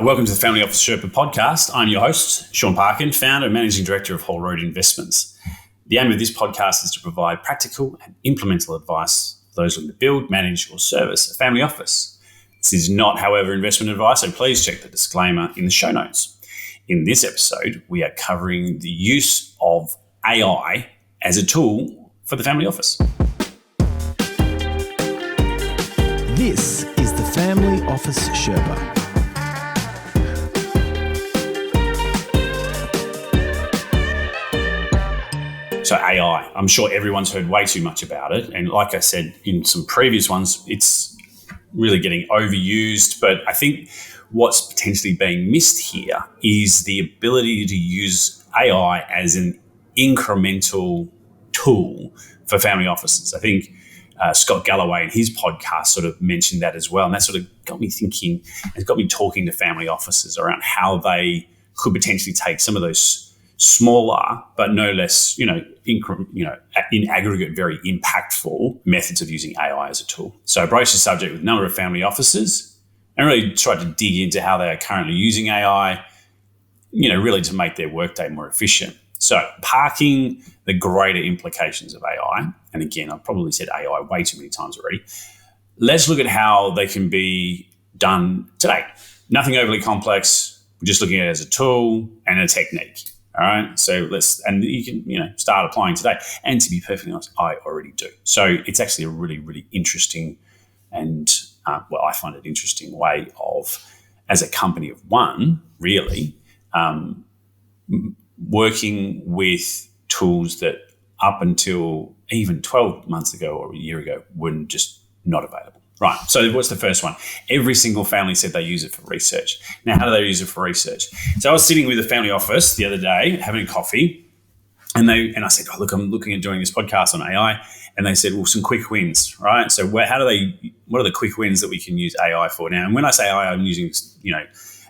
Welcome to the Family Office Sherpa podcast. I'm your host, Shaun Parkin, founder and managing director of Whole Road Investments. The aim of this podcast is to provide practical and implementable advice for those looking to build, manage, or service a family office. This is not, however, investment advice, so please check the disclaimer in the show notes. In this episode, we are covering the use of AI as a tool for the family office. This is the Family Office Sherpa. So AI, I'm sure everyone's heard way too much about it. And like I said in some previous ones, it's really getting overused. But I think what's potentially being missed here is the ability to use AI as an incremental tool for family offices. I think Scott Galloway in his podcast sort of mentioned that as well. And that sort of got me thinking and got me talking to family offices around how they could potentially take some of those smaller, but no less, in aggregate, very impactful methods of using AI as a tool. So I broached the subject with a number of family offices and really tried to dig into how they are currently using AI, really to make their workday more efficient. So parking the greater implications of AI, and again, I've probably said AI way too many times already, let's look at how they can be done today. Nothing overly complex. We're just looking at it as a tool and a technique. All right, so you can, start applying today. And to be perfectly honest, I already do. So it's actually a really, really interesting and, I find it interesting way of, as a company of one, really, working with tools that up until even 12 months ago or a year ago were just not available. Right, so what's the first one? Every single family said they use it for research. Now, how do they use it for research? So I was sitting with a family office the other day having a coffee, and I said, look, I'm looking at doing this podcast on AI, and they said, well, some quick wins, right? So what are the quick wins that we can use AI for now? And when I say AI, I'm using,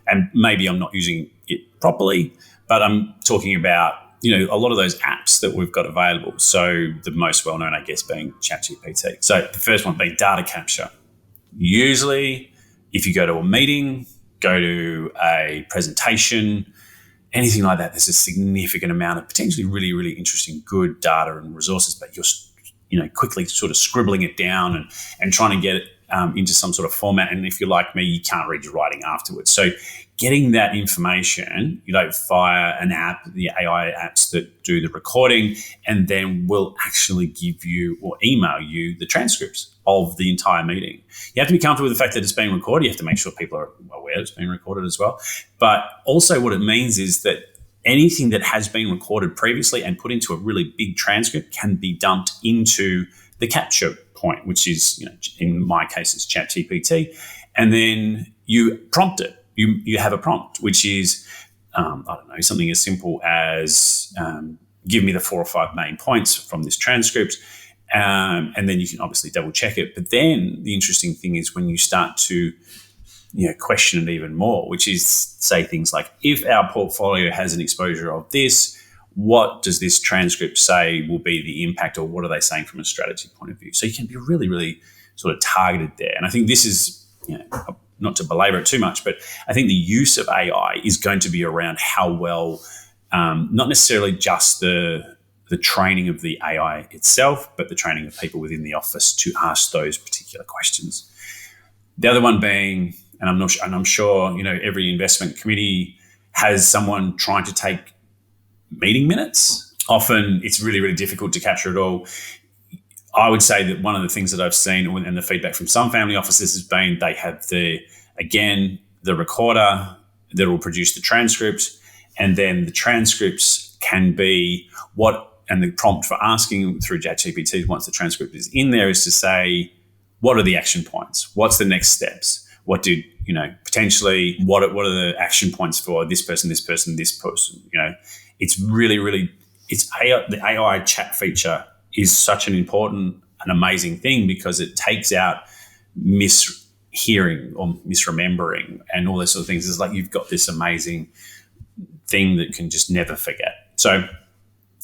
and maybe I'm not using it properly, but I'm talking about, a lot of those apps that we've got available. So the most well-known, I guess, being ChatGPT. So the first one being data capture. Usually, if you go to a meeting, go to a presentation, anything like that, there's a significant amount of potentially really, really interesting, good data and resources, but you're, quickly sort of scribbling it down and trying to get it into some sort of format. And if you're like me, you can't read your writing afterwards. So getting that information, via an app, the AI apps that do the recording, and then will actually give you or email you the transcripts of the entire meeting. You have to be comfortable with the fact that it's being recorded. You have to make sure people are aware it's being recorded as well. But also what it means is that anything that has been recorded previously and put into a really big transcript can be dumped into the capture point, which is, in my case, it's ChatGPT. And then you prompt it. You have a prompt, which is, something as simple as give me the 4 or 5 main points from this transcript. And then you can obviously double check it. But then the interesting thing is when you start to, question it even more, which is say things like, if our portfolio has an exposure of this, what does this transcript say will be the impact, or what are they saying from a strategy point of view? So you can be really, really sort of targeted there. And I think this is, not to belabor it too much, but I think the use of AI is going to be around how well, not necessarily just the training of the AI itself, but the training of people within the office to ask those particular questions. The other one being, and I'm sure, every investment committee has someone trying to take meeting minutes. Often it's really, really difficult to capture it all. I would say that one of the things that I've seen, and the feedback from some family offices, has been they have the recorder that will produce the transcript, and then the transcripts can be and the prompt for asking through ChatGPT once the transcript is in there is to say, what are the action points? What's the next steps? What are the action points for this person, this person, this person? It's really, really, the AI chat feature is such an important and amazing thing because it takes out mishearing or misremembering and all those sort of things. It's like you've got this amazing thing that can just never forget. So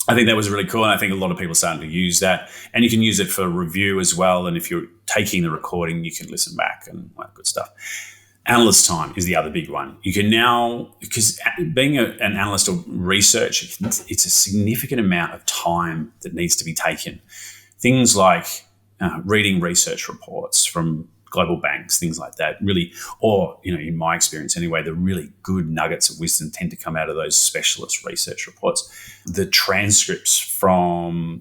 I think that was really cool, and I think a lot of people are starting to use that. And you can use it for review as well, and if you're taking the recording, you can listen back and all that good stuff. Analyst time is the other big one. You can now, because being an analyst or researcher, it's a significant amount of time that needs to be taken. Things like reading research reports from global banks, things like that, really, or, in my experience anyway, the really good nuggets of wisdom tend to come out of those specialist research reports. The transcripts from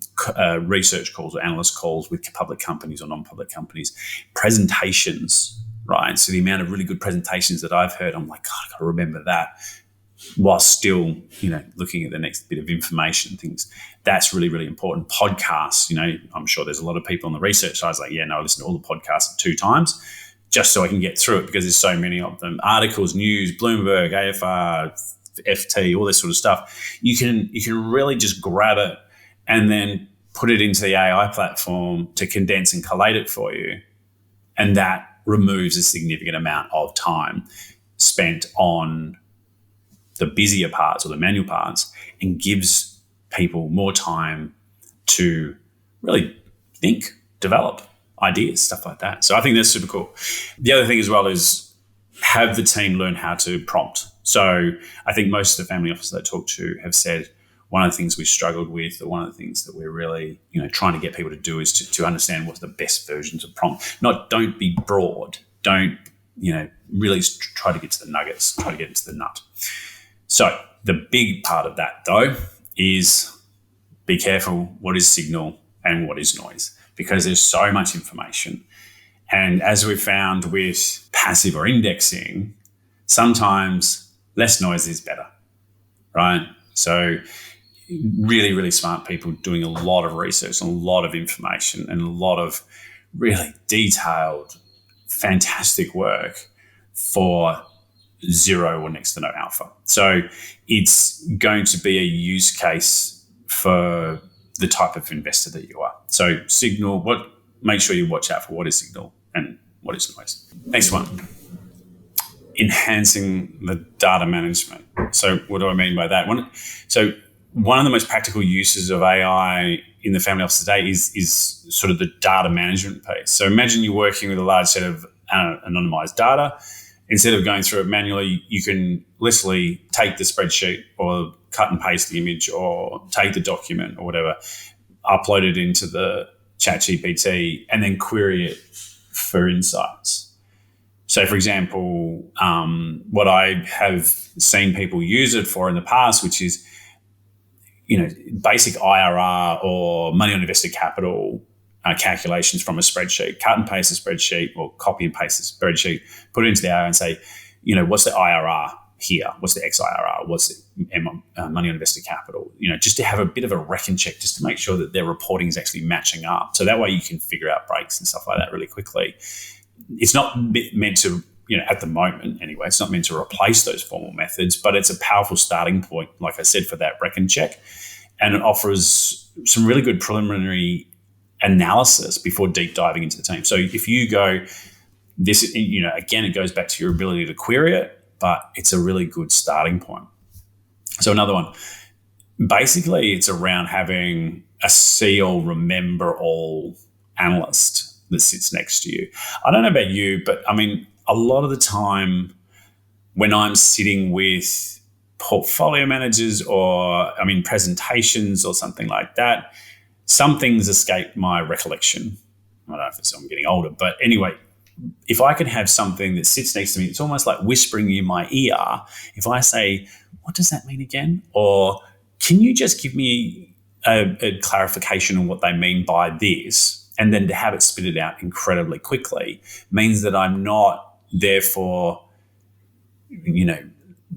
research calls or analyst calls with public companies or non-public companies, presentations, right? So the amount of really good presentations that I've heard, I'm like, God, I got to remember that, while still, looking at the next bit of information, things. That's really, really important. Podcasts, I'm sure there's a lot of people on the research side like, I listen to all the podcasts 2 times just so I can get through it because there's so many of them. Articles, news, Bloomberg, AFR, FT, all this sort of stuff. You can really just grab it and then put it into the AI platform to condense and collate it for you. And that removes a significant amount of time spent on the busier parts or the manual parts and gives people more time to really think, develop ideas, stuff like that. So I think that's super cool. The other thing as well is have the team learn how to prompt. So I think most of the family officers I talk to have said one of the things we struggled with, or one of the things that we're really, trying to get people to do is to understand what's the best versions of prompt. Don't be broad. Don't, really try to get to the nuggets, try to get into the nut. So the big part of that, though, is be careful what is signal and what is noise, because there's so much information. And as we've found with passive or indexing, sometimes less noise is better, right? So really, really smart people doing a lot of research and a lot of information and a lot of really detailed, fantastic work for zero or next to no alpha. So it's going to be a use case for the type of investor that you are. So signal, make sure you watch out for what is signal and what is noise. Next one, enhancing the data management. So what do I mean by that? One of the most practical uses of AI in the family office today is sort of the data management piece. So imagine you're working with a large set of anonymized data. Instead of going through it manually, you can literally take the spreadsheet or cut and paste the image or take the document or whatever, upload it into the ChatGPT and then query it for insights. So, for example, what I have seen people use it for in the past, which is, basic IRR or money on invested capital calculations from a spreadsheet, cut and paste a spreadsheet or copy and paste a spreadsheet, put it into the AI and say, what's the IRR here? What's the XIRR? What's the money on invested capital? Just to have a bit of a reckon check, just to make sure that their reporting is actually matching up. So that way you can figure out breaks and stuff like that really quickly. It's not meant to, at the moment anyway, it's not meant to replace those formal methods, but it's a powerful starting point, like I said, for that reckon check. And it offers some really good preliminary analysis before deep diving into the team. So if you go, this, again, it goes back to your ability to query it, but it's a really good starting point. So another one, basically it's around having a see all, remember all analyst that sits next to you. I don't know about you, but I mean, a lot of the time when I'm sitting with portfolio managers or, presentations or something like that, some things escape my recollection. I don't know if it's I'm getting older, but anyway, if I can have something that sits next to me, it's almost like whispering in my ear. If I say, what does that mean again? Or can you just give me a clarification on what they mean by this? And then to have it spit it out incredibly quickly means that I'm not therefore,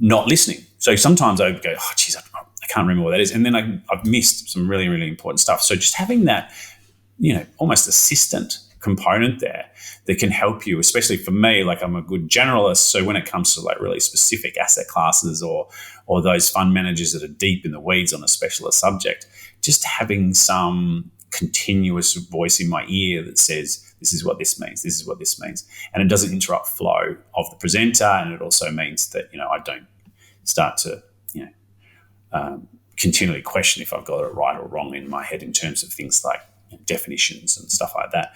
not listening. So sometimes I go, oh, geez, I can't remember what that is. And then I've missed some really, really important stuff. So just having that, almost assistant component there that can help you, especially for me, like I'm a good generalist. So when it comes to like really specific asset classes or those fund managers that are deep in the weeds on a specialist subject, just having some continuous voice in my ear that says, this is what this means, this is what this means. And it doesn't interrupt flow of the presenter. And it also means that, I don't start to, continually question if I've got it right or wrong in my head in terms of things like definitions and stuff like that.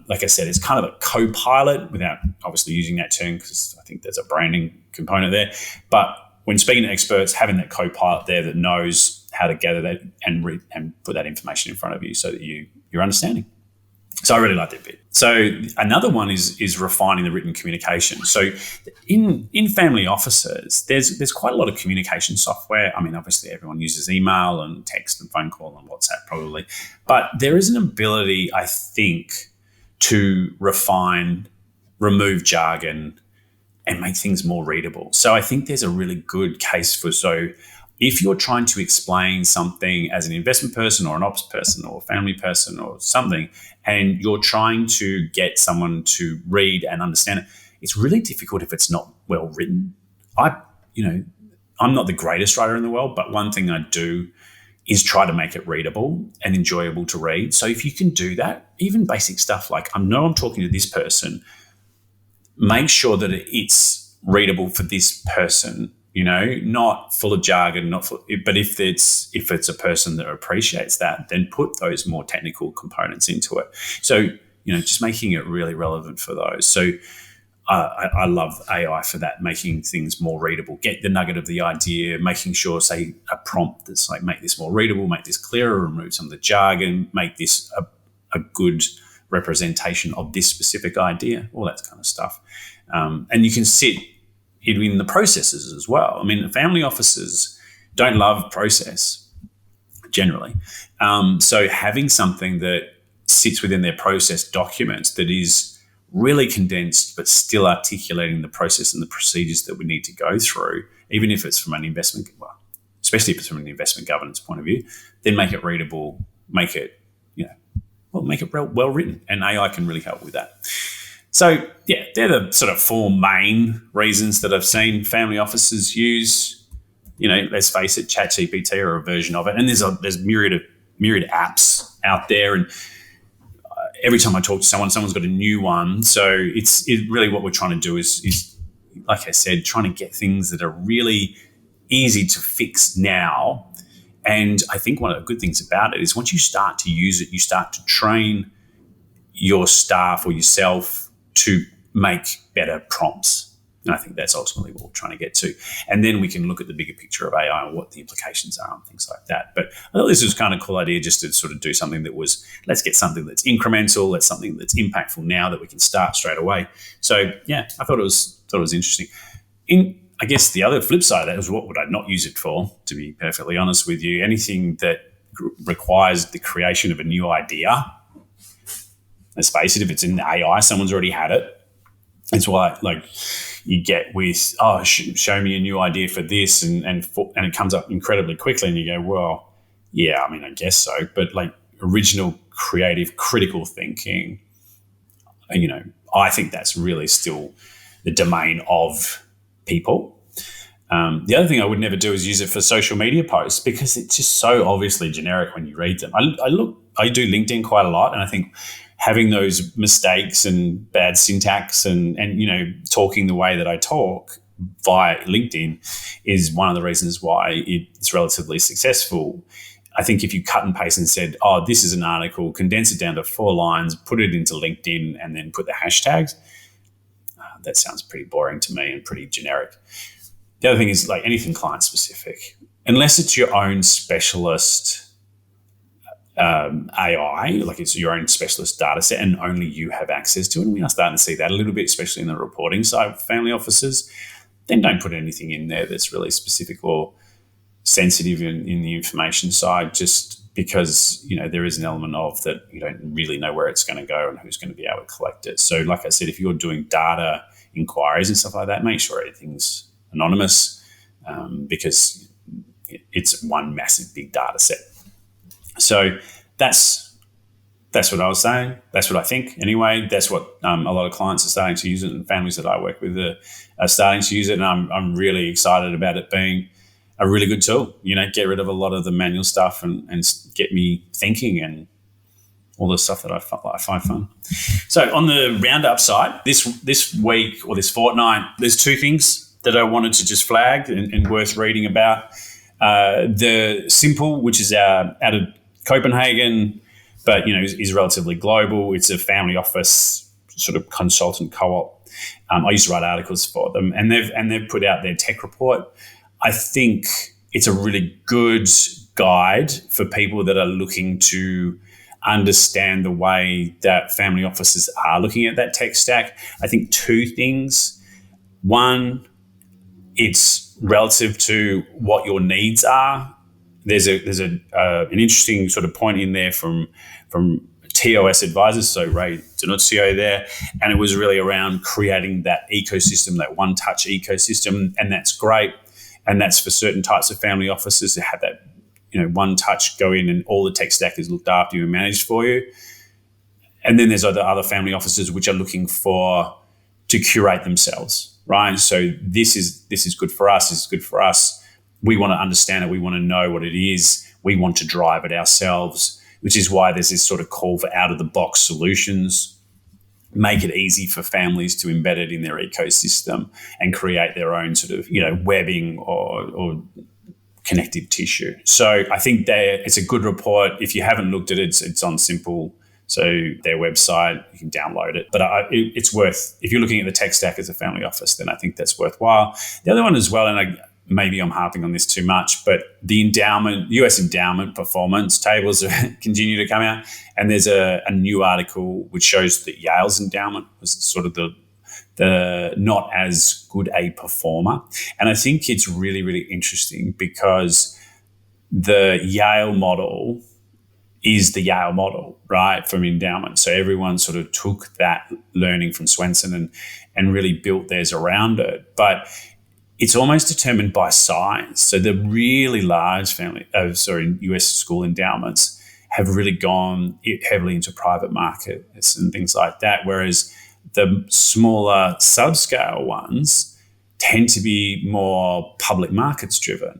Like I said, it's kind of a co-pilot without obviously using that term, because I think there's a branding component there. But when speaking to experts, having that co-pilot there that knows how to gather that and put that information in front of you so that you're understanding. So I really like that bit. So another one is refining the written communication. So in family offices, there's quite a lot of communication software. I mean, obviously everyone uses email and text and phone call and WhatsApp probably, but there is an ability, I think, to refine, remove jargon, and make things more readable. So I think there's a really good case for, so if you're trying to explain something as an investment person or an ops person or a family person or something, and you're trying to get someone to read and understand it, it's really difficult if it's not well written. I'm not the greatest writer in the world, but one thing I do is try to make it readable and enjoyable to read. So if you can do that, even basic stuff like, I know I'm talking to this person, make sure that it's readable for this person, not full of jargon, but if it's a person that appreciates that, then put those more technical components into it. So, just making it really relevant for those. So I love AI for that, making things more readable, get the nugget of the idea, making sure, say, a prompt that's like, make this more readable, make this clearer, remove some of the jargon, make this a good representation of this specific idea, all that kind of stuff. And you can sit in the processes as well. I mean, family offices don't love process generally. So having something that sits within their process documents that is really condensed but still articulating the process and the procedures that we need to go through, even if it's from an investment, well, especially if it's from an investment governance point of view, then make it readable, make it well written, and AI can really help with that. So, yeah, they're the sort of four main reasons that I've seen family offices use. Let's face it, ChatGPT or a version of it, and there's myriad apps out there, and every time I talk to someone's got a new one. So it's really what we're trying to do is, like I said, trying to get things that are really easy to fix now. And I think one of the good things about it is once you start to use it, you start to train your staff or yourself to make better prompts. And I think that's ultimately what we're trying to get to. And then we can look at the bigger picture of AI and what the implications are and things like that. But I thought this was kind of a cool idea, just to sort of do something that was, let's get something that's incremental, let's something that's impactful now that we can start straight away. So yeah, I thought it was interesting. I guess the other flip side of that is, what would I not use it for, to be perfectly honest with you? Anything that requires the creation of a new idea. Let's face it, if it's in the AI, someone's already had it. It's why, like, you get with, show me a new idea for this, and it comes up incredibly quickly, and you go, well, yeah, I mean, I guess so. But like original, creative, critical thinking, I think that's really still the domain of people. The other thing I would never do is use it for social media posts, because it's just so obviously generic when you read them. I do LinkedIn quite a lot, and I think having those mistakes and bad syntax and talking the way that I talk via LinkedIn is one of the reasons why it's relatively successful. I think if you cut and paste and said, this is an article, condense it down to 4 lines, put it into LinkedIn, and then put the hashtags, that sounds pretty boring to me and pretty generic. The other thing is, like, anything client specific, unless it's your own specialist AI, like it's your own specialist data set and only you have access to it. And we are starting to see that a little bit, especially in the reporting side of family offices. Then don't put anything in there that's really specific or sensitive in the information side, just because, there is an element of that you don't really know where it's going to go and who's going to be able to collect it. So like I said, if you're doing data inquiries and stuff like that, make sure everything's anonymous, because it's one massive big data set. So that's what I was saying. That's what I think. Anyway, that's what a lot of clients are starting to use it, and families that I work with are starting to use it. And I'm really excited about it being a really good tool. Get rid of a lot of the manual stuff and get me thinking and all the stuff that I find fun. So on the roundup side, this week or this fortnight, there's 2 things that I wanted to just flag and worth reading about. The Simple, which is out of Copenhagen, but is relatively global. It's a family office sort of consultant co-op. I used to write articles for them, and they've put out their tech report. I think it's a really good guide for people that are looking to understand the way that family offices are looking at that tech stack. I think two things. One, it's relative to what your needs are. There's an interesting sort of point in there from TOS advisors, so Ray Denunzio there, and it was really around creating that ecosystem, that one-touch ecosystem, and that's great. And that's for certain types of family offices to have that, one touch, go in and all the tech stack is looked after you and managed for you. And then there's other family offices which are looking to curate themselves, right? So this is good for us. This is good for us. We want to understand it. We want to know what it is. We want to drive it ourselves, which is why there's this sort of call for out-of-the-box solutions. Make it easy for families to embed it in their ecosystem and create their own sort of, webbing or connective tissue. So I think it's a good report. If you haven't looked at it, it's on Simple. So their website, you can download it. But it's worth, if you're looking at the tech stack as a family office, then I think that's worthwhile. The other one as well, and maybe I'm harping on this too much, but the US endowment performance tables continue to come out. And there's a new article which shows that Yale's endowment was sort of the not as good a performer. And I think it's really, really interesting because the Yale model is the Yale model, right, from endowment. So everyone sort of took that learning from Swenson and really built theirs around it. But it's almost determined by size. So the really large US school endowments have really gone heavily into private markets and things like that, whereas the smaller subscale ones tend to be more public markets driven.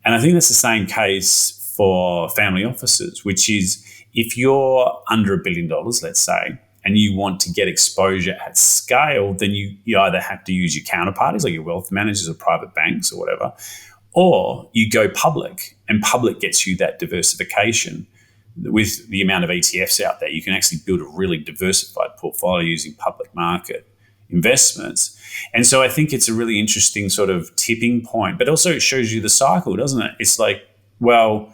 And I think that's the same case for family offices, which is if you're under $1 billion, let's say, and you want to get exposure at scale, then you either have to use your counterparties, like your wealth managers or private banks or whatever, or you go public, and public gets you that diversification. With the amount of ETFs out there, you can actually build a really diversified portfolio using public market investments. And so I think it's a really interesting sort of tipping point, but also it shows you the cycle, doesn't it? It's like, well,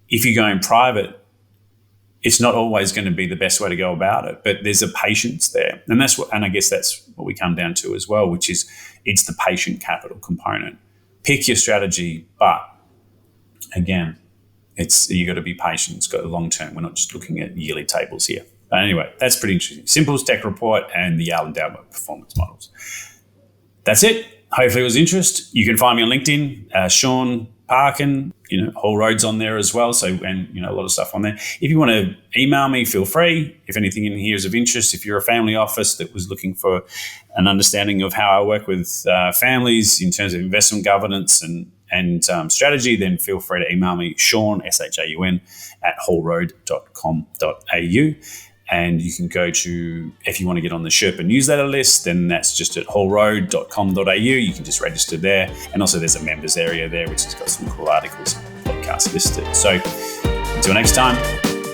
if you're going private, it's not always going to be the best way to go about it, but there's a patience there. And I guess that's what we come down to as well, which is it's the patient capital component. Pick your strategy, but again, you got to be patient. It's got a long term. We're not just looking at yearly tables here. But anyway, that's pretty interesting. Simple's tech report and the Yale endowment performance models. That's it. Hopefully it was interest. You can find me on LinkedIn, Shaun Parkin, Whole Road's on there as well. So, and a lot of stuff on there. If you want to email me, feel free. If anything in here is of interest, if you're a family office that was looking for an understanding of how I work with families in terms of investment governance and strategy, then feel free to email me, Shaun, SHAUN, @wholeroad.com.au. And you can go to, if you want to get on the Sherpa newsletter list, then that's just at wholeroad.com.au. You can just register there. And also there's a members area there, which has got some cool articles and podcasts listed. So until next time,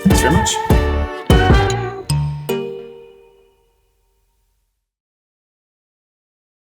thanks very much.